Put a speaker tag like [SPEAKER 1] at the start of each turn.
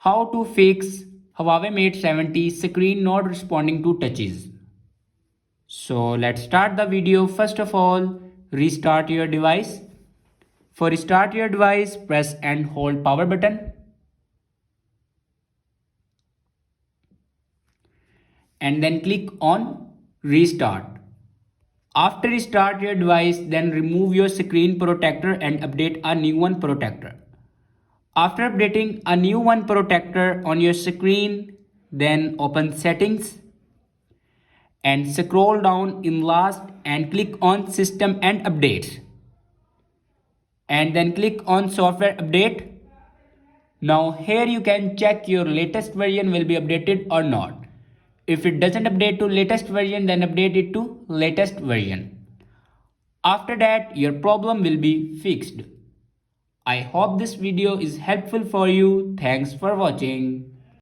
[SPEAKER 1] How to fix Huawei Mate 70 screen not responding to touches. So let's start the video. First of all, restart your device. For restart your device, press and hold power button. And then click on restart. After restart your device, then remove your screen protector and update a new one protector. After updating a new one protector on your screen, then open settings and scroll down in last and click on system and updates. And then click on software update. Now here you can check your latest version will be updated or not. If it doesn't update to latest version, then update it to latest version. After that, your problem will be fixed. I hope this video is helpful for you. Thanks for watching.